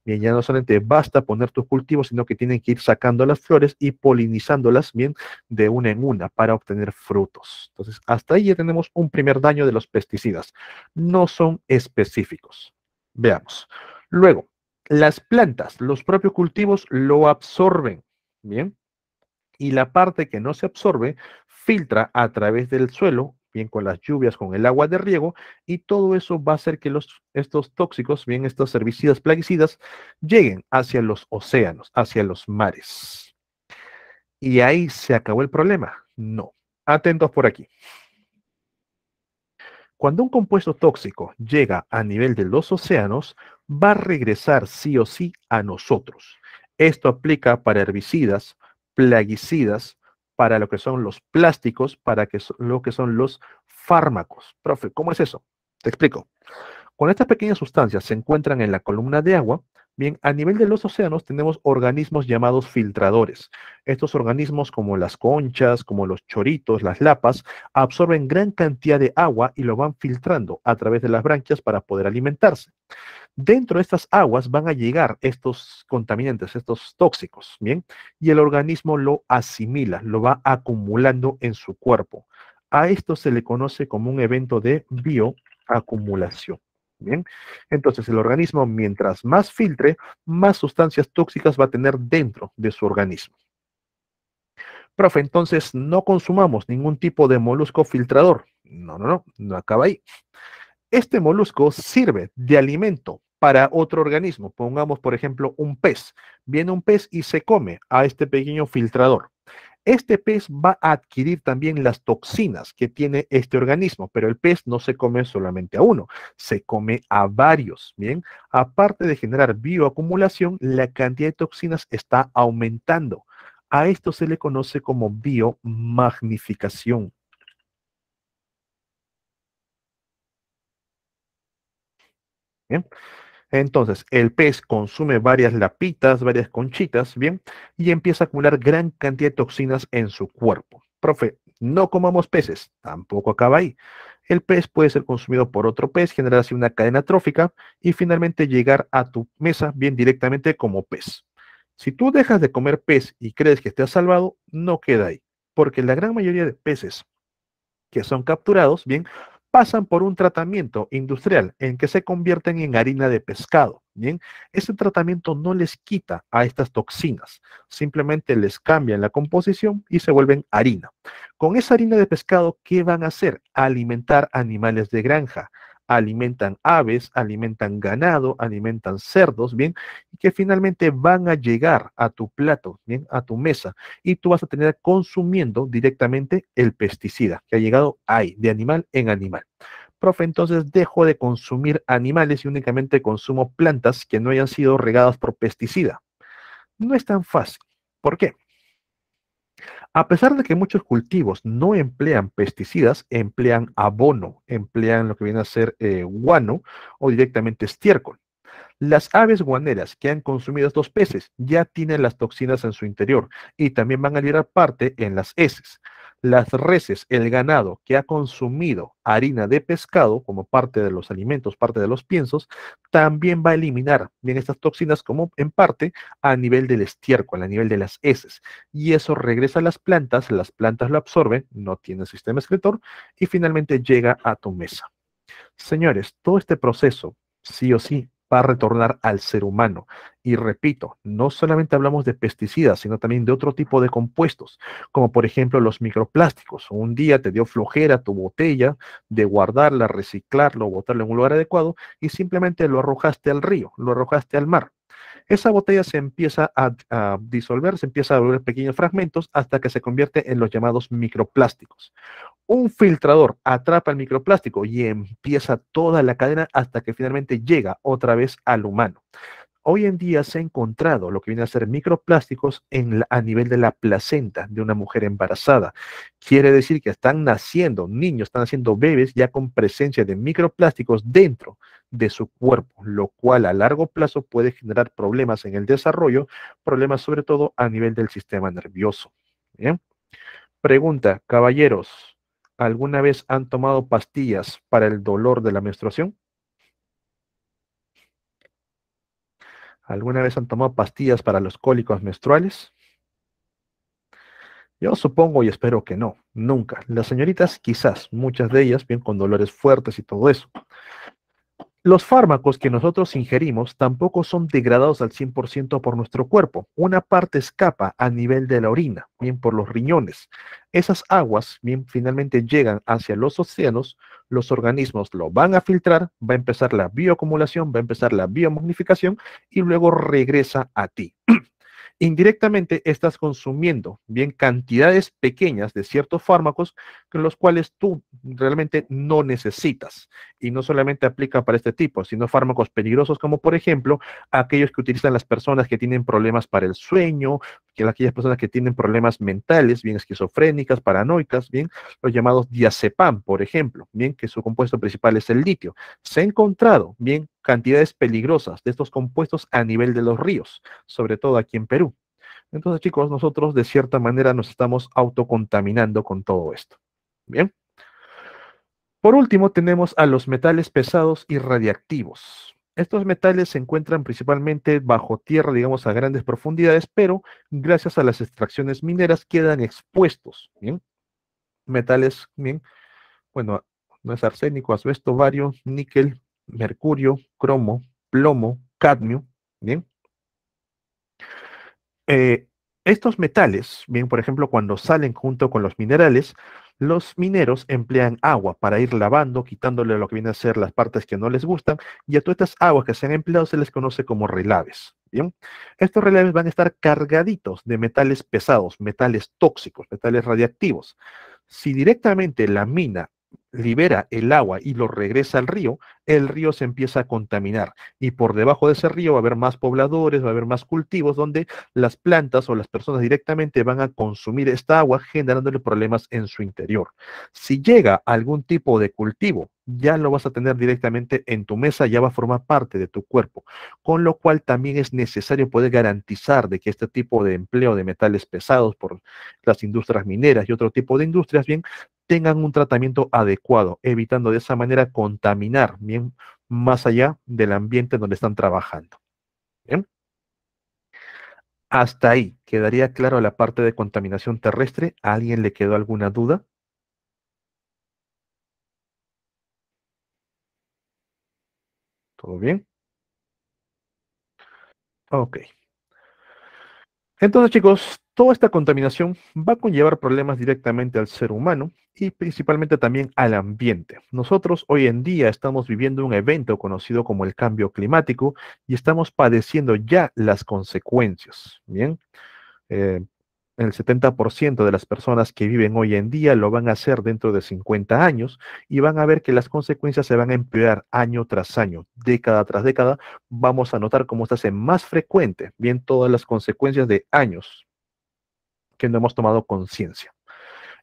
Bien, ya no solamente basta poner tus cultivos, sino que tienen que ir sacando las flores y polinizándolas bien de una en una para obtener frutos. Entonces, hasta ahí ya tenemos un primer daño de los pesticidas. No son específicos. Veamos. Luego, las plantas, los propios cultivos lo absorben. Bien, y la parte que no se absorbe filtra a través del suelo, bien con las lluvias, con el agua de riego, y todo eso va a hacer que estos tóxicos, bien estos herbicidas, plaguicidas, lleguen hacia los océanos, hacia los mares. ¿Y ahí se acabó el problema? No. Atentos por aquí. Cuando un compuesto tóxico llega a nivel de los océanos, va a regresar sí o sí a nosotros. Esto aplica para herbicidas, plaguicidas, para lo que son los plásticos, para lo que son los fármacos. Profe, ¿cómo es eso? Te explico. Cuando estas pequeñas sustancias se encuentran en la columna de agua, bien, a nivel de los océanos tenemos organismos llamados filtradores. Estos organismos, como las conchas, como los choritos, las lapas, absorben gran cantidad de agua y lo van filtrando a través de las branquias para poder alimentarse. Dentro de estas aguas van a llegar estos contaminantes, estos tóxicos, bien, y el organismo lo asimila, lo va acumulando en su cuerpo. A esto se le conoce como un evento de bioacumulación. Bien, entonces el organismo, mientras más filtre, más sustancias tóxicas va a tener dentro de su organismo. Profe, entonces no consumamos ningún tipo de molusco filtrador. No, no, no, no acaba ahí. Este molusco sirve de alimento para otro organismo. Pongamos, por ejemplo, un pez. Viene un pez y se come a este pequeño filtrador. Este pez va a adquirir también las toxinas que tiene este organismo, pero el pez no se come solamente a uno, se come a varios. Bien, aparte de generar bioacumulación, la cantidad de toxinas está aumentando. A esto se le conoce como biomagnificación. Bien, entonces el pez consume varias lapitas, varias conchitas, bien, y empieza a acumular gran cantidad de toxinas en su cuerpo. Profe, no comamos peces, tampoco acaba ahí. El pez puede ser consumido por otro pez, generar así una cadena trófica y finalmente llegar a tu mesa bien directamente como pez. Si tú dejas de comer pez y crees que te has salvado, no queda ahí, porque la gran mayoría de peces que son capturados, bien, pasan por un tratamiento industrial en que se convierten en harina de pescado, bien. Ese tratamiento no les quita a estas toxinas, simplemente les cambian la composición y se vuelven harina. Con esa harina de pescado, ¿qué van a hacer? Alimentar animales de granja. Alimentan aves, alimentan ganado, alimentan cerdos, bien, y que finalmente van a llegar a tu plato, bien, a tu mesa y tú vas a tener consumiendo directamente el pesticida que ha llegado ahí, de animal en animal. Profe, entonces dejo de consumir animales y únicamente consumo plantas que no hayan sido regadas por pesticida. No es tan fácil. ¿Por qué? A pesar de que muchos cultivos no emplean pesticidas, emplean abono, emplean lo que viene a ser guano o directamente estiércol. Las aves guaneras que han consumido estos peces ya tienen las toxinas en su interior y también van a liberar parte en las heces. Las reses, el ganado que ha consumido harina de pescado como parte de los alimentos, parte de los piensos, también va a eliminar bien estas toxinas como en parte a nivel del estiércol, a nivel de las heces. Y eso regresa a las plantas lo absorben, no tiene sistema excretor y finalmente llega a tu mesa. Señores, todo este proceso, sí o sí, va a retornar al ser humano. Y repito, no solamente hablamos de pesticidas, sino también de otro tipo de compuestos, como por ejemplo los microplásticos. Un día te dio flojera tu botella de guardarla, reciclarlo, botarlo en un lugar adecuado y simplemente lo arrojaste al río, lo arrojaste al mar. Esa botella se empieza a disolver, se empieza a volver pequeños fragmentos hasta que se convierte en los llamados microplásticos. Un filtrador atrapa el microplástico y empieza toda la cadena hasta que finalmente llega otra vez al humano. Hoy en día se ha encontrado lo que viene a ser microplásticos a nivel de la placenta de una mujer embarazada. Quiere decir que están naciendo niños, están naciendo bebés ya con presencia de microplásticos dentro de su cuerpo, lo cual a largo plazo puede generar problemas en el desarrollo, problemas sobre todo a nivel del sistema nervioso. ¿Bien? Pregunta, caballeros, ¿alguna vez han tomado pastillas para el dolor de la menstruación? ¿Alguna vez han tomado pastillas para los cólicos menstruales? Yo supongo y espero que no, nunca. Las señoritas quizás, muchas de ellas, bien con dolores fuertes y todo eso. Los fármacos que nosotros ingerimos tampoco son degradados al 100% por nuestro cuerpo. Una parte escapa a nivel de la orina, bien por los riñones. Esas aguas, bien, finalmente llegan hacia los océanos, los organismos lo van a filtrar, va a empezar la bioacumulación, va a empezar la biomagnificación y luego regresa a ti. Indirectamente estás consumiendo bien cantidades pequeñas de ciertos fármacos con los cuales tú realmente no necesitas. Y no solamente aplica para este tipo, sino fármacos peligrosos como por ejemplo aquellos que utilizan las personas que tienen problemas para el sueño, que aquellas personas que tienen problemas mentales, bien esquizofrénicas, paranoicas, bien los llamados diazepam, por ejemplo, bien que su compuesto principal es el litio. Se ha encontrado bien cantidades peligrosas de estos compuestos a nivel de los ríos, sobre todo aquí en Perú. Entonces, chicos, nosotros de cierta manera nos estamos autocontaminando con todo esto. Bien. Por último, tenemos a los metales pesados y radiactivos. Estos metales se encuentran principalmente bajo tierra, digamos, a grandes profundidades, pero gracias a las extracciones mineras quedan expuestos. Bien. Metales, bien, bueno, no es arsénico, asbesto, bario, níquel, mercurio, cromo, plomo, cadmio. Bien. Eh, Estos metales, bien, por ejemplo, cuando salen junto con los minerales, los mineros emplean agua para ir lavando, quitándole lo que viene a ser las partes que no les gustan, y a todas estas aguas que se han empleado se les conoce como relaves. Bien, estos relaves van a estar cargaditos de metales pesados, metales tóxicos, metales radiactivos. Si directamente la mina libera el agua y lo regresa al río, el río se empieza a contaminar y por debajo de ese río va a haber más pobladores, va a haber más cultivos donde las plantas o las personas directamente van a consumir esta agua generándole problemas en su interior. Si llega algún tipo de cultivo, ya lo vas a tener directamente en tu mesa, ya va a formar parte de tu cuerpo, con lo cual también es necesario poder garantizar de que este tipo de empleo de metales pesados por las industrias mineras y otro tipo de industrias, bien, tengan un tratamiento adecuado, evitando de esa manera contaminar bien más allá del ambiente donde están trabajando. Bien, hasta ahí quedaría claro la parte de contaminación terrestre. ¿A alguien le quedó alguna duda? ¿Todo bien? Ok. Entonces, chicos, toda esta contaminación va a conllevar problemas directamente al ser humano y principalmente también al ambiente. Nosotros hoy en día estamos viviendo un evento conocido como el cambio climático y estamos padeciendo ya las consecuencias. Bien, Eh, el 70% de las personas que viven hoy en día lo van a hacer dentro de 50 años y van a ver que las consecuencias se van a empeorar año tras año, década tras década. Vamos a notar cómo se hace más frecuente, bien, todas las consecuencias de años que no hemos tomado conciencia.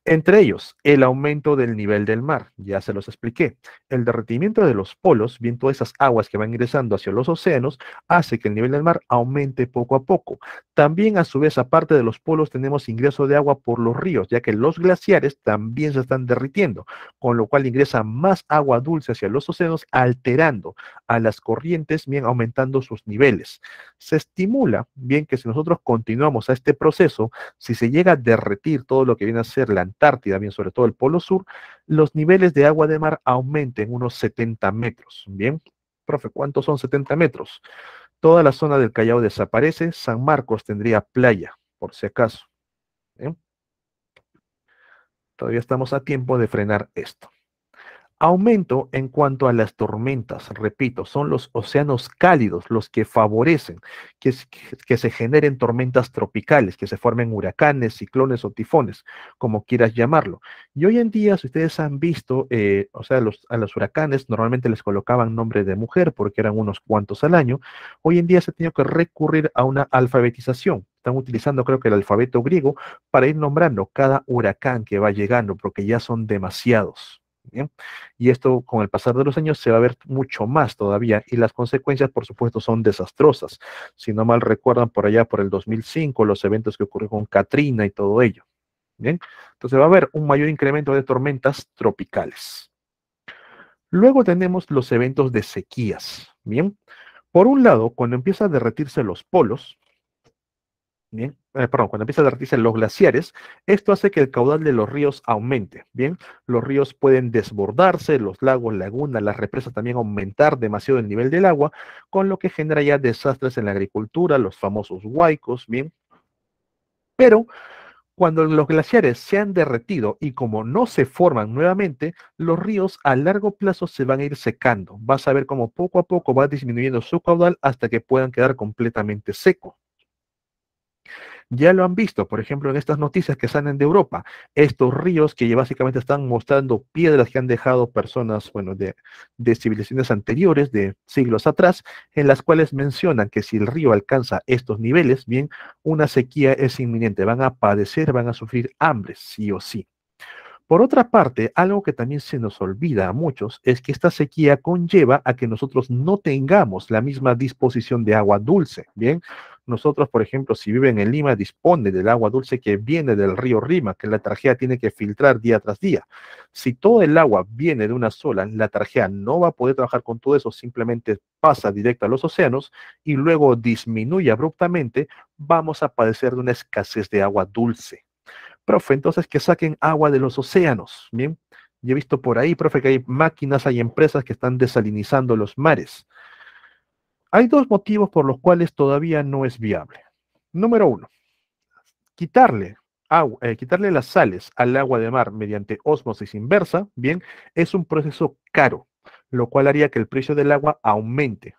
Entre ellos, el aumento del nivel del mar, ya se los expliqué. El derretimiento de los polos, bien todas esas aguas que van ingresando hacia los océanos, hace que el nivel del mar aumente poco a poco. También, a su vez, aparte de los polos, tenemos ingreso de agua por los ríos, ya que los glaciares también se están derritiendo, con lo cual ingresa más agua dulce hacia los océanos, alterando a las corrientes, bien aumentando sus niveles. Se estimula, bien, que si nosotros continuamos a este proceso, si se llega a derretir todo lo que viene a ser la Antártida, bien, sobre todo el Polo Sur, los niveles de agua de mar aumenten unos 70 metros. Bien, profe, ¿cuántos son 70 metros? Toda la zona del Callao desaparece, San Marcos tendría playa, por si acaso. Bien, todavía estamos a tiempo de frenar esto. Aumento en cuanto a las tormentas, repito, son los océanos cálidos los que favorecen que se generen tormentas tropicales, que se formen huracanes, ciclones o tifones, como quieras llamarlo. Y hoy en día, si ustedes han visto, o sea, a los huracanes normalmente les colocaban nombre de mujer porque eran unos cuantos al año. Hoy en día se ha tenido que recurrir a una alfabetización. Están utilizando, creo que el alfabeto griego para ir nombrando cada huracán que va llegando, porque ya son demasiados. ¿Bien? Y esto con el pasar de los años se va a ver mucho más todavía y las consecuencias, por supuesto, son desastrosas. Si no mal recuerdan, por allá por el 2005, los eventos que ocurrieron con Katrina y todo ello. Bien, entonces va a haber un mayor incremento de tormentas tropicales. Luego tenemos los eventos de sequías. Bien, por un lado, cuando empieza a derretirse los polos, bien, perdón, cuando empieza a derretirse los glaciares, esto hace que el caudal de los ríos aumente. Bien, los ríos pueden desbordarse, los lagos, lagunas, las represas también aumentar demasiado el nivel del agua, con lo que genera ya desastres en la agricultura, los famosos huaicos, bien. Pero cuando los glaciares se han derretido y como no se forman nuevamente, los ríos a largo plazo se van a ir secando. Vas a ver cómo poco a poco va disminuyendo su caudal hasta que puedan quedar completamente secos. Ya lo han visto, por ejemplo, en estas noticias que salen de Europa, estos ríos que ya básicamente están mostrando piedras que han dejado personas, bueno, de civilizaciones anteriores, de siglos atrás, en las cuales mencionan que si el río alcanza estos niveles, bien, una sequía es inminente, van a padecer, van a sufrir hambre, sí o sí. Por otra parte, algo que también se nos olvida a muchos es que esta sequía conlleva a que nosotros no tengamos la misma disposición de agua dulce. Bien, nosotros, por ejemplo, si viven en Lima, dispone del agua dulce que viene del río Rima, que la tarjea tiene que filtrar día tras día. Si todo el agua viene de una sola, la tarjea no va a poder trabajar con todo eso, simplemente pasa directo a los océanos y luego disminuye abruptamente, vamos a padecer de una escasez de agua dulce. Profe, entonces que saquen agua de los océanos, ¿bien? Yo he visto por ahí, profe, que hay máquinas, hay empresas que están desalinizando los mares. Hay dos motivos por los cuales todavía no es viable. Número uno, quitarle quitarle las sales al agua de mar mediante ósmosis inversa, bien, es un proceso caro, lo cual haría que el precio del agua aumente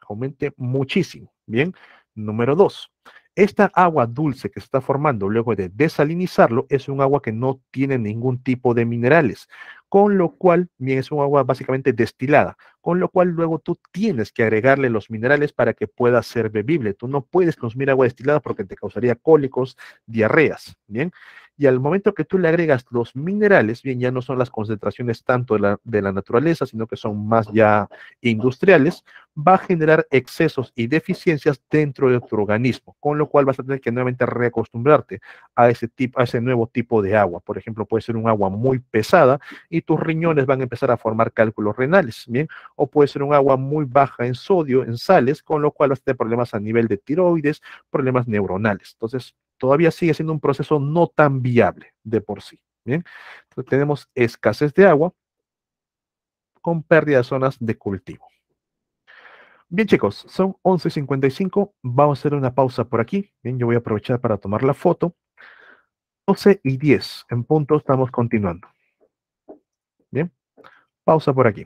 muchísimo, bien. Número dos, esta agua dulce que se está formando luego de desalinizarlo es un agua que no tiene ningún tipo de minerales, con lo cual, bien, es un agua básicamente destilada, con lo cual luego tú tienes que agregarle los minerales para que pueda ser bebible. Tú no puedes consumir agua destilada porque te causaría cólicos, diarreas, ¿bien? Y al momento que tú le agregas los minerales, bien, ya no son las concentraciones tanto de la naturaleza, sino que son más ya industriales, va a generar excesos y deficiencias dentro de tu organismo, con lo cual vas a tener que nuevamente reacostumbrarte a ese nuevo tipo de agua. Por ejemplo, puede ser un agua muy pesada y tus riñones van a empezar a formar cálculos renales, ¿bien? O puede ser un agua muy baja en sodio, en sales, con lo cual vas a tener problemas a nivel de tiroides, problemas neuronales. Entonces, todavía sigue siendo un proceso no tan viable de por sí, ¿bien? Entonces, tenemos escasez de agua con pérdida de zonas de cultivo. Bien, chicos, son 11:55. Vamos a hacer una pausa por aquí. Bien, yo voy a aprovechar para tomar la foto. 12:10 en punto, estamos continuando. Bien, pausa por aquí.